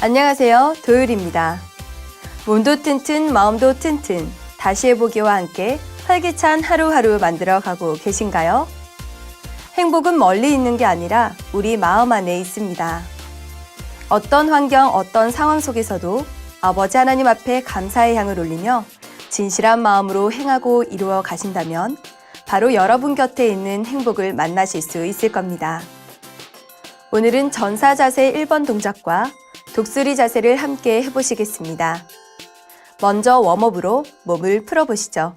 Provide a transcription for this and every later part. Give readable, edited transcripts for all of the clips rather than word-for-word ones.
안녕하세요. 도율입니다. 몸도 튼튼, 마음도 튼튼, 다시 해보기와 함께 활기찬 하루하루 만들어가고 계신가요? 행복은 멀리 있는 게 아니라 우리 마음 안에 있습니다. 어떤 환경, 어떤 상황 속에서도 아버지 하나님 앞에 감사의 향을 올리며 진실한 마음으로 행하고 이루어 가신다면 바로 여러분 곁에 있는 행복을 만나실 수 있을 겁니다. 오늘은 전사 자세 1번 동작과 독수리 자세를 함께 해보시겠습니다. 먼저 웜업으로 몸을 풀어보시죠.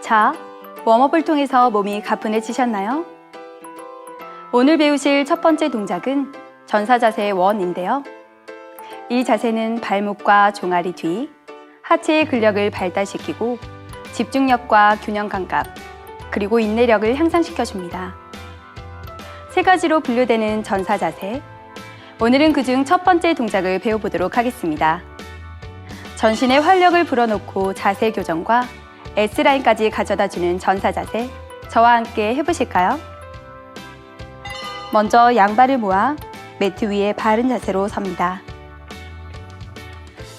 자, 웜업을 통해서 몸이 가뿐해지셨나요? 오늘 배우실 첫 번째 동작은 전사자세 1인데요. 이 자세는 발목과 종아리 뒤, 하체의 근력을 발달시키고 집중력과 균형 감각, 그리고 인내력을 향상시켜줍니다. 세 가지로 분류되는 전사자세. 오늘은 그중 첫 번째 동작을 배워보도록 하겠습니다. 전신의 활력을 불어넣고 자세 교정과 S라인까지 가져다주는 전사자세. 저와 함께 해보실까요? 먼저 양발을 모아 매트 위에 바른 자세로 섭니다.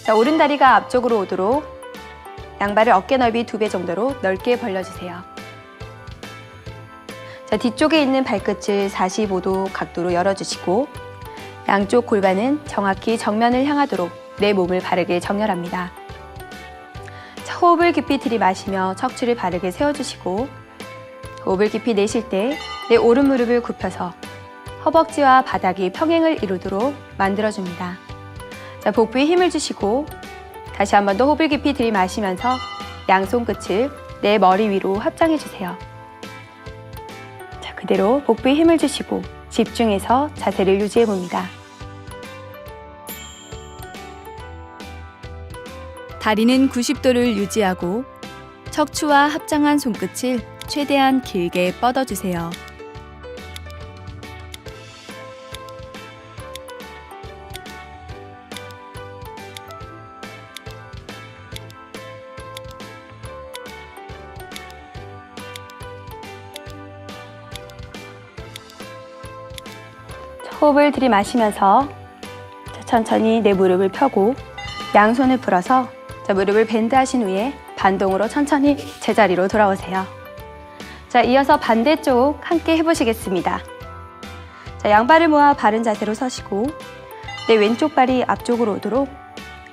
자, 오른다리가 앞쪽으로 오도록 양발을 어깨 넓이 2배 정도로 넓게 벌려주세요. 자, 뒤쪽에 있는 발끝을 45도 각도로 열어주시고 양쪽 골반은 정확히 정면을 향하도록 내 몸을 바르게 정렬합니다. 자, 호흡을 깊이 들이마시며 척추를 바르게 세워주시고 호흡을 깊이 내쉴 때 내 오른 무릎을 굽혀서 허벅지와 바닥이 평행을 이루도록 만들어줍니다. 자, 복부에 힘을 주시고 다시 한 번 더 호흡을 깊이 들이마시면서 양손 끝을 내 머리 위로 합장해주세요. 자, 그대로 복부에 힘을 주시고 집중해서 자세를 유지해봅니다. 다리는 90도를 유지하고 척추와 합장한 손끝을 최대한 길게 뻗어주세요. 호흡을 들이마시면서 천천히 내 무릎을 펴고 양손을 풀어서 무릎을 밴드하신 후에 반동으로 천천히 제자리로 돌아오세요. 자, 이어서 반대쪽 함께 해보시겠습니다. 자, 양발을 모아 바른 자세로 서시고 내 왼쪽 발이 앞쪽으로 오도록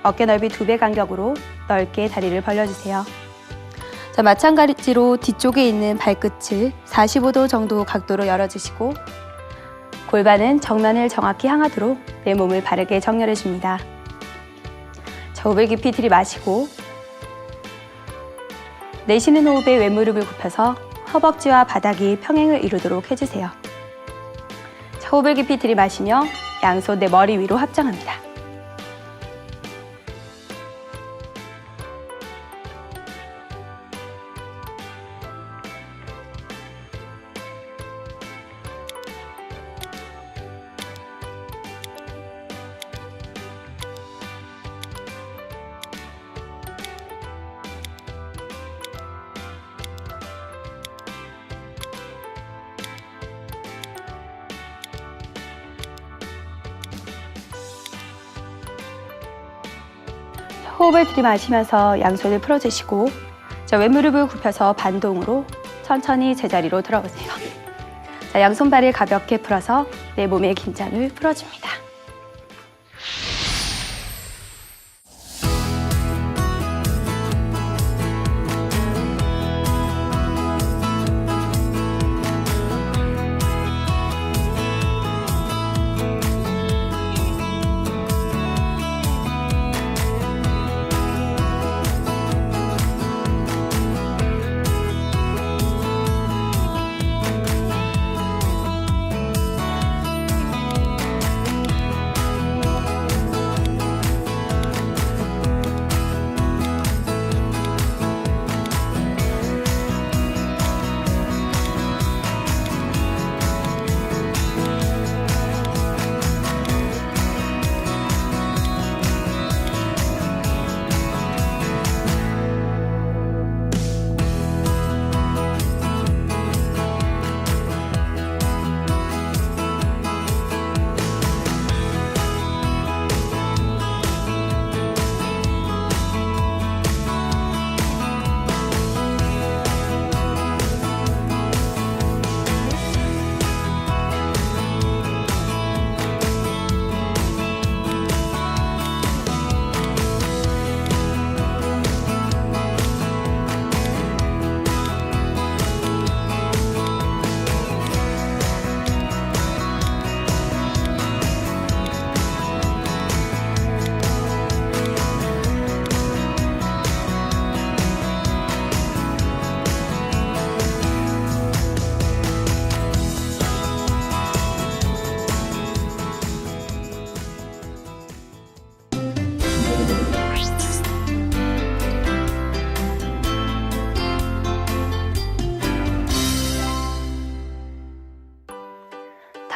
어깨 넓이 2배 간격으로 넓게 다리를 벌려주세요. 자, 마찬가지로 뒤쪽에 있는 발끝을 45도 정도 각도로 열어주시고 골반은 정면을 정확히 향하도록 내 몸을 바르게 정렬해줍니다. 자, 호흡을 깊이 들이마시고 내쉬는 호흡에 왼무릎을 굽혀서 허벅지와 바닥이 평행을 이루도록 해주세요. 자, 호흡을 깊이 들이마시며 양손 내 머리 위로 합장합니다. 호흡을 들이마시면서 양손을 풀어주시고 자, 왼무릎을 굽혀서 반동으로 천천히 제자리로 돌아오세요. 자, 양손발을 가볍게 풀어서 내 몸의 긴장을 풀어줍니다.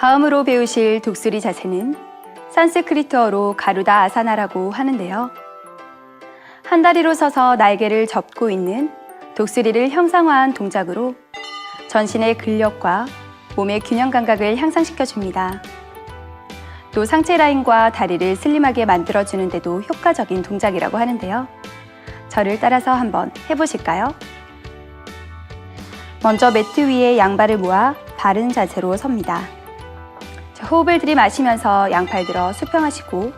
다음으로 배우실 독수리 자세는 산스크리트어로 가루다 아사나라고 하는데요. 한 다리로 서서 날개를 접고 있는 독수리를 형상화한 동작으로 전신의 근력과 몸의 균형 감각을 향상시켜줍니다. 또 상체 라인과 다리를 슬림하게 만들어주는 데도 효과적인 동작이라고 하는데요. 저를 따라서 한번 해보실까요? 먼저 매트 위에 양발을 모아 바른 자세로 섭니다. 호흡을 들이마시면서 양팔 들어 수평하시고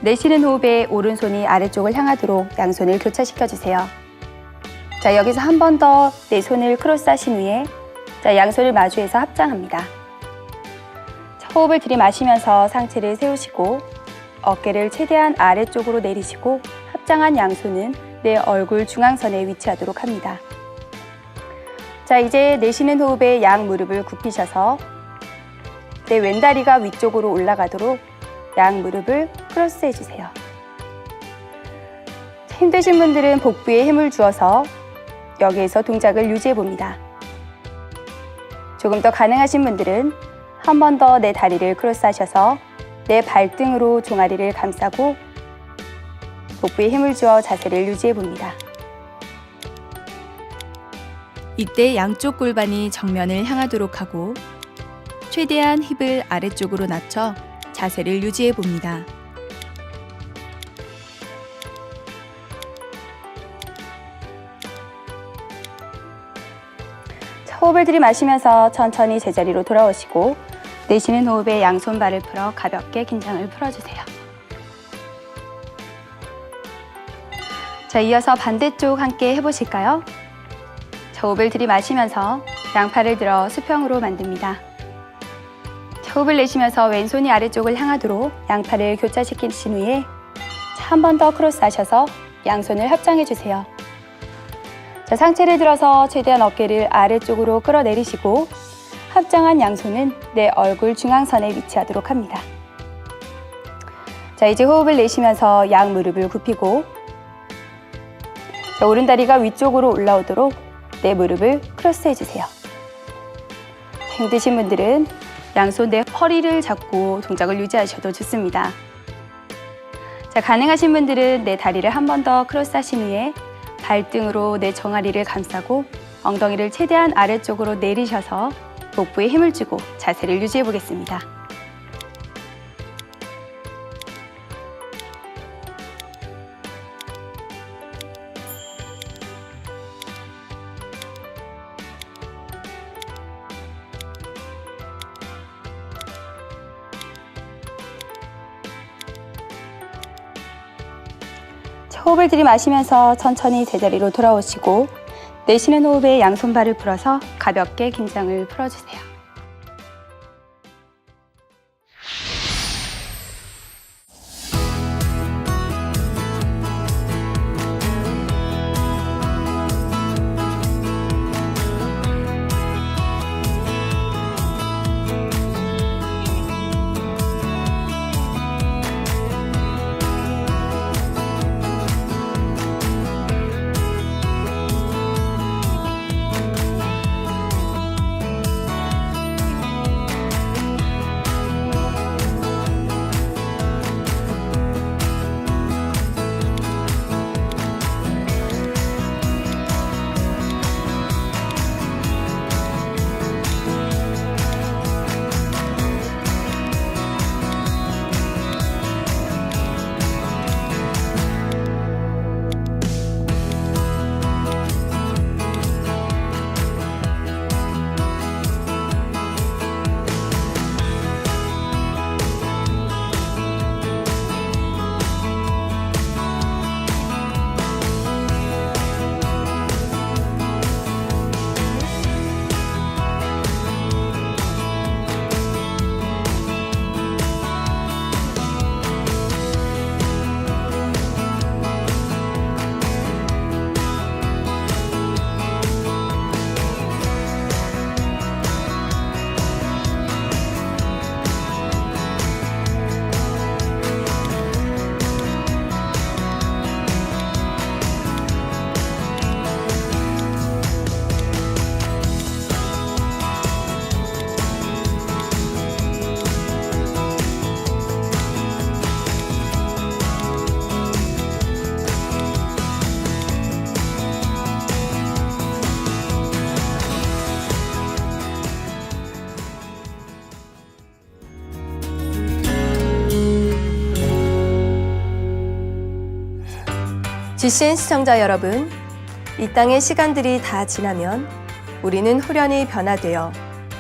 내쉬는 호흡에 오른손이 아래쪽을 향하도록 양손을 교차시켜주세요. 자, 여기서 한 번 더 내 손을 크로스하신 후에 양손을 마주해서 합장합니다. 호흡을 들이마시면서 상체를 세우시고 어깨를 최대한 아래쪽으로 내리시고 합장한 양손은 내 얼굴 중앙선에 위치하도록 합니다. 자, 이제 내쉬는 호흡에 양 무릎을 굽히셔서 내 왼다리가 위쪽으로 올라가도록 양 무릎을 크로스 해주세요. 힘드신 분들은 복부에 힘을 주어서 여기에서 동작을 유지해 봅니다. 조금 더 가능하신 분들은 한 번 더 내 다리를 크로스 하셔서 내 발등으로 종아리를 감싸고 복부에 힘을 주어 자세를 유지해 봅니다. 이때 양쪽 골반이 정면을 향하도록 하고 최대한 힙을 아래쪽으로 낮춰 자세를 유지해 봅니다. 호흡을 들이마시면서 천천히 제자리로 돌아오시고 내쉬는 호흡에 양손발을 풀어 가볍게 긴장을 풀어주세요. 자, 이어서 반대쪽 함께 해보실까요? 자, 호흡을 들이마시면서 양팔을 들어 수평으로 만듭니다. 자, 호흡을 내쉬면서 왼손이 아래쪽을 향하도록 양팔을 교차시키신 후에 한 번 더 크로스 하셔서 양손을 합장해주세요. 자, 상체를 들어서 최대한 어깨를 아래쪽으로 끌어내리시고 합장한 양손은 내 얼굴 중앙선에 위치하도록 합니다. 자, 이제 호흡을 내쉬면서 양 무릎을 굽히고 자, 오른다리가 위쪽으로 올라오도록 내 무릎을 크로스 해주세요. 힘드신 분들은 양손 내 허리를 잡고 동작을 유지하셔도 좋습니다. 자, 가능하신 분들은 내 다리를 한 번 더 크로스 하신 후에 발등으로 내 정아리를 감싸고 엉덩이를 최대한 아래쪽으로 내리셔서 복부에 힘을 주고 자세를 유지해 보겠습니다. 호흡을 들이마시면서 천천히 제자리로 돌아오시고 내쉬는 호흡에 양손발을 풀어서 가볍게 긴장을 풀어주세요. GCN 시청자 여러분, 이 땅의 시간들이 다 지나면 우리는 후련히 변화되어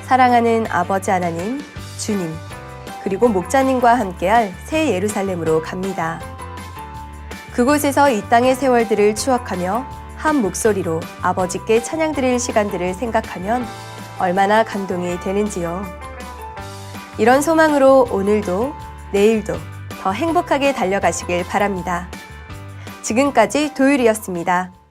사랑하는 아버지 하나님, 주님, 그리고 목자님과 함께할 새 예루살렘으로 갑니다. 그곳에서 이 땅의 세월들을 추억하며 한 목소리로 아버지께 찬양드릴 시간들을 생각하면 얼마나 감동이 되는지요. 이런 소망으로 오늘도 내일도 더 행복하게 달려가시길 바랍니다. 지금까지 도율이었습니다.